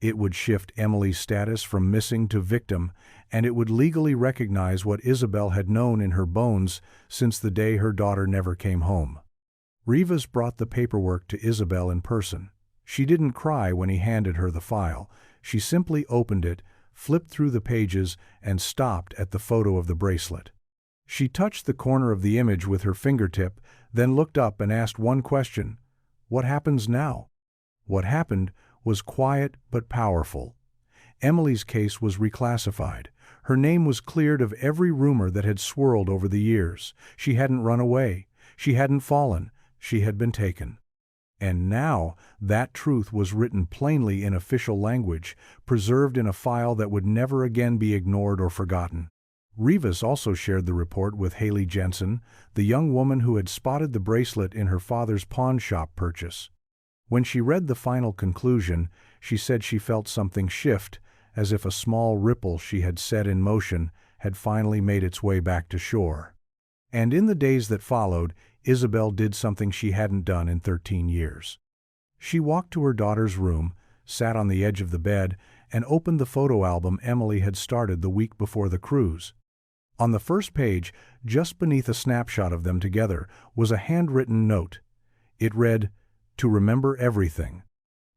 It would shift Emily's status from missing to victim, and it would legally recognize what Isabel had known in her bones since the day her daughter never came home. Rivas brought the paperwork to Isabel in person. She didn't cry when he handed her the file. She simply opened it, flipped through the pages, and stopped at the photo of the bracelet. She touched the corner of the image with her fingertip, then looked up and asked one question: what happens now? What happened was quiet but powerful. Emily's case was reclassified. Her name was cleared of every rumor that had swirled over the years. She hadn't run away. She hadn't fallen. She had been taken. And now, that truth was written plainly in official language, preserved in a file that would never again be ignored or forgotten. Rivas also shared the report with Haley Jensen, the young woman who had spotted the bracelet in her father's pawn shop purchase. When she read the final conclusion, she said she felt something shift, as if a small ripple she had set in motion had finally made its way back to shore. And in the days that followed, Isabel did something she hadn't done in 13 years. She walked to her daughter's room, sat on the edge of the bed, and opened the photo album Emily had started the week before the cruise. On the first page, just beneath a snapshot of them together, was a handwritten note. It read, "To remember everything."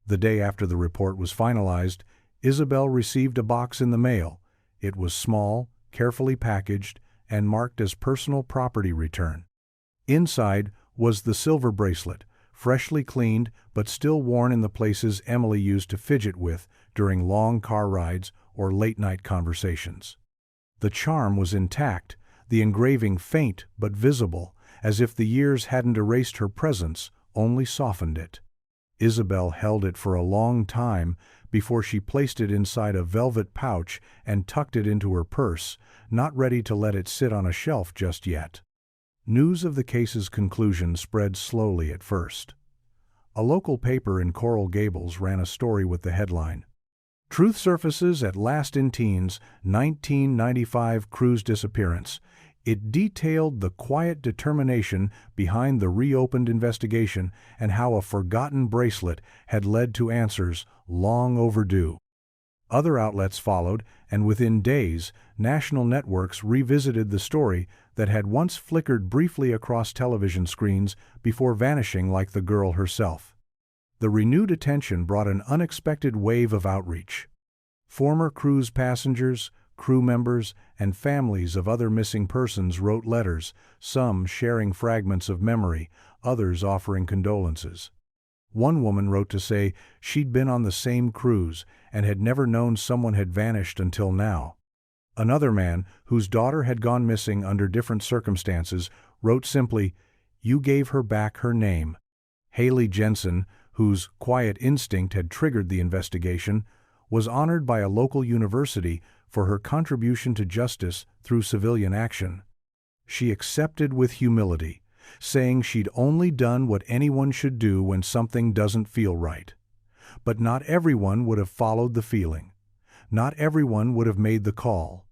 The day after the report was finalized, Isabel received a box in the mail. It was small, carefully packaged, and marked as personal property return. Inside was the silver bracelet, freshly cleaned but still worn in the places Emily used to fidget with during long car rides or late-night conversations. The charm was intact, the engraving faint but visible, as if the years hadn't erased her presence, only softened it. Isabel held it for a long time before she placed it inside a velvet pouch and tucked it into her purse, not ready to let it sit on a shelf just yet. News of the case's conclusion spread slowly at first. A local paper in Coral Gables ran a story with the headline, "Truth Surfaces at Last in Teens, 1995 Cruise Disappearance." It detailed the quiet determination behind the reopened investigation and how a forgotten bracelet had led to answers long overdue. Other outlets followed, and within days, national networks revisited the story that had once flickered briefly across television screens before vanishing like the girl herself. The renewed attention brought an unexpected wave of outreach. Former cruise passengers, crew members, and families of other missing persons wrote letters, some sharing fragments of memory, others offering condolences. One woman wrote to say she'd been on the same cruise and had never known someone had vanished until now. Another man, whose daughter had gone missing under different circumstances, wrote simply, "You gave her back her name." Haley Jensen, whose quiet instinct had triggered the investigation, was honored by a local university for her contribution to justice through civilian action. She accepted with humility, saying she'd only done what anyone should do when something doesn't feel right. But not everyone would have followed the feeling. Not everyone would have made the call.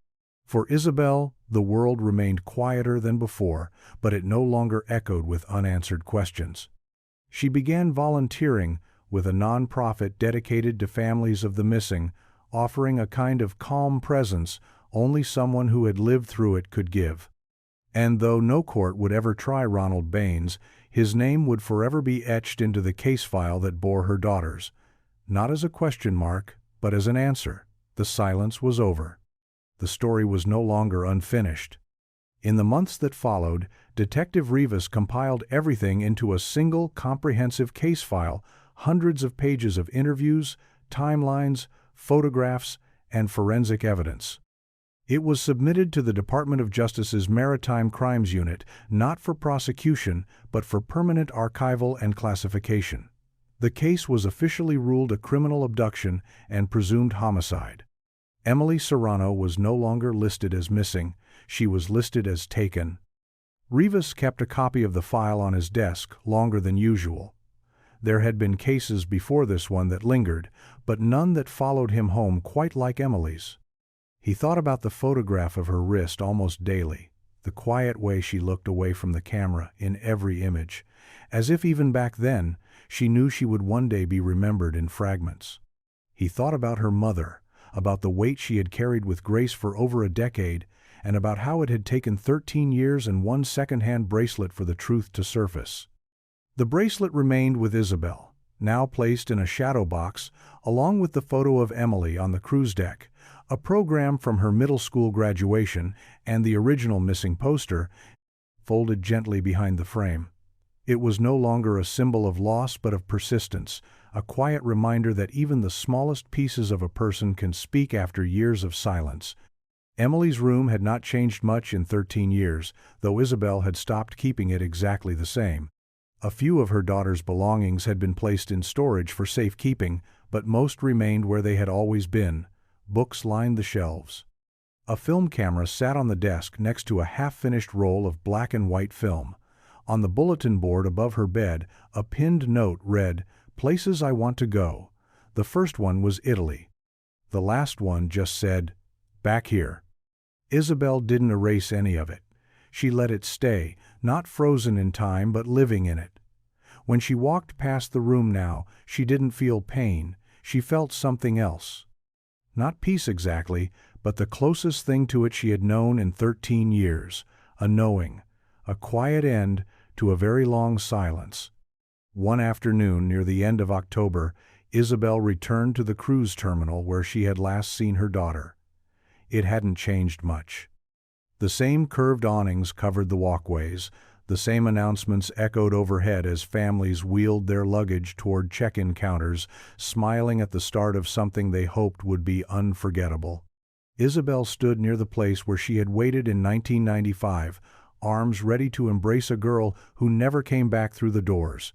For Isabel, the world remained quieter than before, but it no longer echoed with unanswered questions. She began volunteering with a nonprofit dedicated to families of the missing, offering a kind of calm presence only someone who had lived through it could give. And though no court would ever try Ronald Baines, his name would forever be etched into the case file that bore her daughters. Not as a question mark, but as an answer. The silence was over. The story was no longer unfinished. In the months that followed, Detective Rivas compiled everything into a single comprehensive case file, hundreds of pages of interviews, timelines, photographs, and forensic evidence. It was submitted to the Department of Justice's Maritime Crimes Unit, not for prosecution, but for permanent archival and classification. The case was officially ruled a criminal abduction and presumed homicide. Emily Serrano was no longer listed as missing, she was listed as taken. Rivas kept a copy of the file on his desk longer than usual. There had been cases before this one that lingered, but none that followed him home quite like Emily's. He thought about the photograph of her wrist almost daily, the quiet way she looked away from the camera in every image, as if even back then she knew she would one day be remembered in fragments. He thought about her mother, about the weight she had carried with grace for over a decade, and about how it had taken 13 years and one second-hand bracelet for the truth to surface. The bracelet remained with Isabel, now placed in a shadow box, along with the photo of Emily on the cruise deck, a program from her middle school graduation, and the original missing poster, folded gently behind the frame. It was no longer a symbol of loss but of persistence, a quiet reminder that even the smallest pieces of a person can speak after years of silence. Emily's room had not changed much in 13 years, though Isabel had stopped keeping it exactly the same. A few of her daughter's belongings had been placed in storage for safekeeping, but most remained where they had always been. Books lined the shelves. A film camera sat on the desk next to a half-finished roll of black and white film. On the bulletin board above her bed, a pinned note read, "Places I want to go." The first one was Italy. The last one just said, "Back here." Isabel didn't erase any of it. She let it stay, not frozen in time but living in it. When she walked past the room now, she didn't feel pain, she felt something else. Not peace exactly, but the closest thing to it she had known in 13 years, a knowing, a quiet end to a very long silence. One afternoon near the end of October, Isabel returned to the cruise terminal where she had last seen her daughter. It hadn't changed much. The same curved awnings covered the walkways, the same announcements echoed overhead as families wheeled their luggage toward check-in counters, smiling at the start of something they hoped would be unforgettable. Isabel stood near the place where she had waited in 1995, arms ready to embrace a girl who never came back through the doors.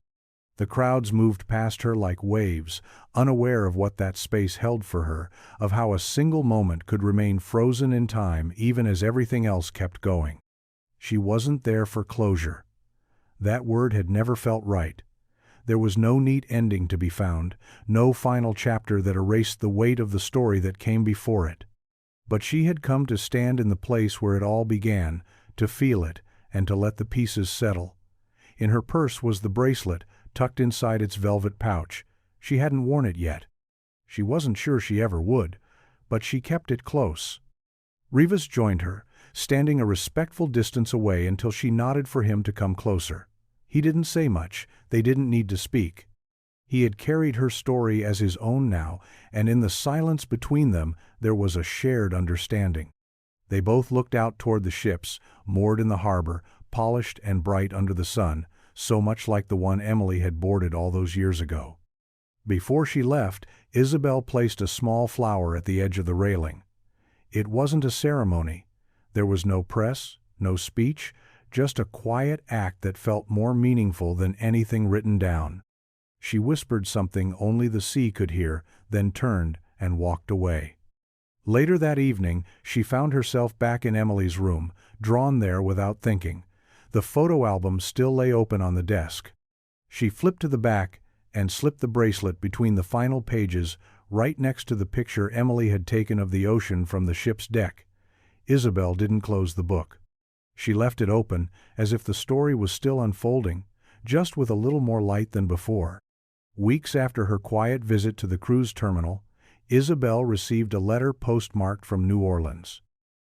The crowds moved past her like waves, unaware of what that space held for her, of how a single moment could remain frozen in time even as everything else kept going. She wasn't there for closure. That word had never felt right. There was no neat ending to be found, no final chapter that erased the weight of the story that came before it. But she had come to stand in the place where it all began, to feel it, and to let the pieces settle. In her purse was the bracelet, tucked inside its velvet pouch. She hadn't worn it yet. She wasn't sure she ever would, but she kept it close. Rivas joined her, standing a respectful distance away until she nodded for him to come closer. He didn't say much, they didn't need to speak. He had carried her story as his own now, and in the silence between them there was a shared understanding. They both looked out toward the ships, moored in the harbor, polished and bright under the sun, so much like the one Emily had boarded all those years ago. Before she left, Isabel placed a small flower at the edge of the railing. It wasn't a ceremony. There was no press, no speech, just a quiet act that felt more meaningful than anything written down. She whispered something only the sea could hear, then turned and walked away. Later that evening, she found herself back in Emily's room, drawn there without thinking. The photo album still lay open on the desk. She flipped to the back and slipped the bracelet between the final pages, right next to the picture Emily had taken of the ocean from the ship's deck. Isabel didn't close the book. She left it open, as if the story was still unfolding, just with a little more light than before. Weeks after her quiet visit to the cruise terminal, Isabel received a letter postmarked from New Orleans.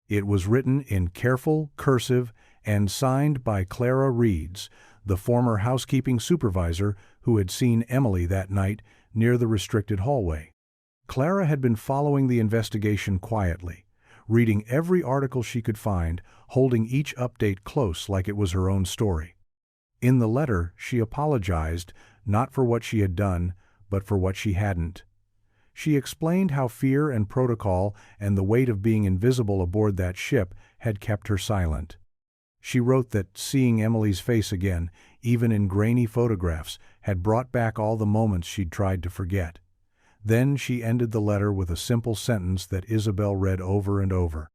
It was written in careful cursive and signed by Clara Reeds, the former housekeeping supervisor who had seen Emily that night near the restricted hallway. Clara had been following the investigation quietly, reading every article she could find, holding each update close like it was her own story. In the letter, she apologized, not for what she had done, but for what she hadn't. She explained how fear and protocol and the weight of being invisible aboard that ship had kept her silent. She wrote that seeing Emily's face again, even in grainy photographs, had brought back all the moments she'd tried to forget. Then she ended the letter with a simple sentence that Isabel read over and over.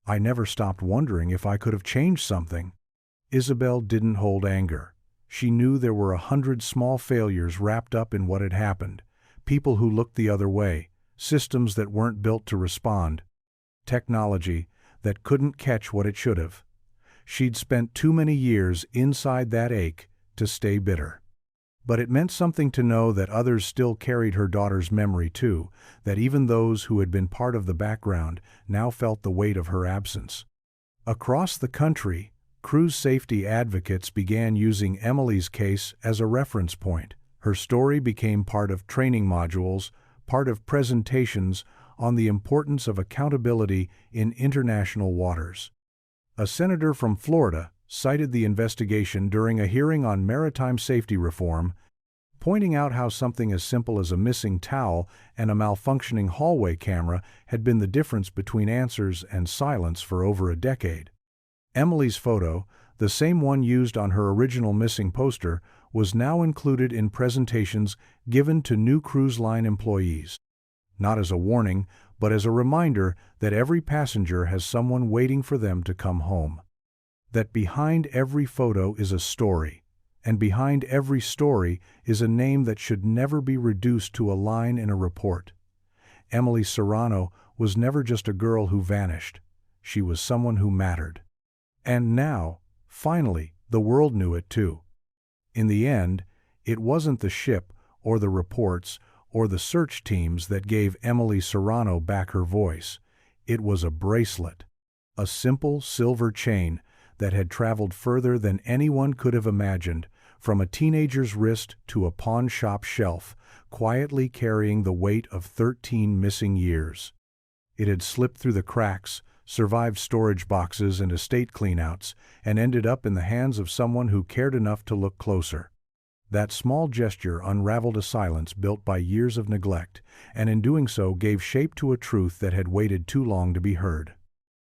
"I never stopped wondering if I could have changed something." Isabel didn't hold anger. She knew there were 100 small failures wrapped up in what had happened. People who looked the other way, systems that weren't built to respond, technology that couldn't catch what it should have. She'd spent too many years inside that ache to stay bitter. But it meant something to know that others still carried her daughter's memory too, that even those who had been part of the background now felt the weight of her absence. Across the country, cruise safety advocates began using Emily's case as a reference point. Her story became part of training modules, part of presentations on the importance of accountability in international waters. A senator from Florida cited the investigation during a hearing on maritime safety reform, pointing out how something as simple as a missing towel and a malfunctioning hallway camera had been the difference between answers and silence for over a decade. Emily's photo, the same one used on her original missing poster, was now included in presentations given to new cruise line employees. Not as a warning, but as a reminder that every passenger has someone waiting for them to come home. That behind every photo is a story, and behind every story is a name that should never be reduced to a line in a report. Emily Serrano was never just a girl who vanished. She was someone who mattered. And now, finally, the world knew it too. In the end, it wasn't the ship or the reports or the search teams that gave Emily Serrano back her voice. It was a bracelet, a simple silver chain that had traveled further than anyone could have imagined, from a teenager's wrist to a pawn shop shelf, quietly carrying the weight of 13 missing years. It had slipped through the cracks, survived storage boxes and estate cleanouts, and ended up in the hands of someone who cared enough to look closer. That small gesture unraveled a silence built by years of neglect, and in doing so gave shape to a truth that had waited too long to be heard.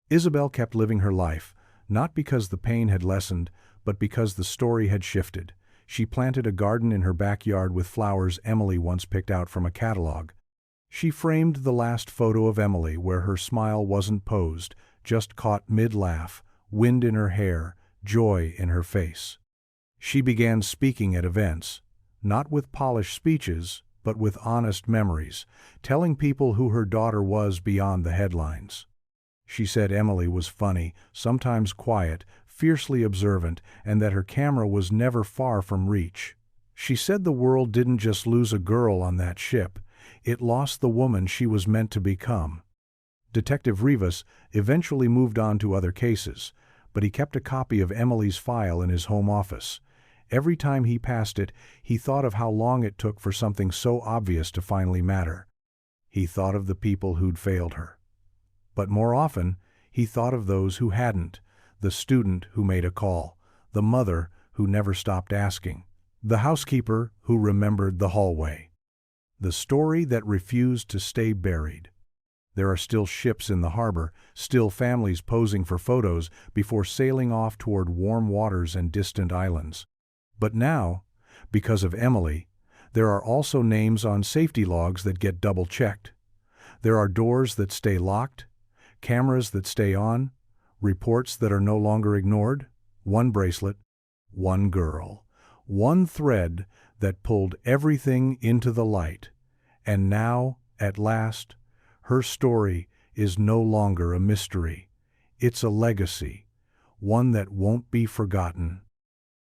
Isabel kept living her life, not because the pain had lessened, but because the story had shifted. She planted a garden in her backyard with flowers Emily once picked out from a catalog. She framed the last photo of Emily where her smile wasn't posed, just caught mid-laugh, wind in her hair, joy in her face. She began speaking at events, not with polished speeches, but with honest memories, telling people who her daughter was beyond the headlines. She said Emily was funny, sometimes quiet, fiercely observant, and that her camera was never far from reach. She said the world didn't just lose a girl on that ship, it lost the woman she was meant to become. Detective Rivas eventually moved on to other cases, but he kept a copy of Emily's file in his home office. Every time he passed it, he thought of how long it took for something so obvious to finally matter. He thought of the people who'd failed her. But more often, he thought of those who hadn't, the student who made a call, the mother who never stopped asking, the housekeeper who remembered the hallway. The story that refused to stay buried. There are still ships in the harbor, still families posing for photos before sailing off toward warm waters and distant islands. But now, because of Emily, there are also names on safety logs that get double-checked. There are doors that stay locked, cameras that stay on, reports that are no longer ignored, one bracelet, one girl, one thread that pulled everything into the light. And now, at last, her story is no longer a mystery. It's a legacy, one that won't be forgotten.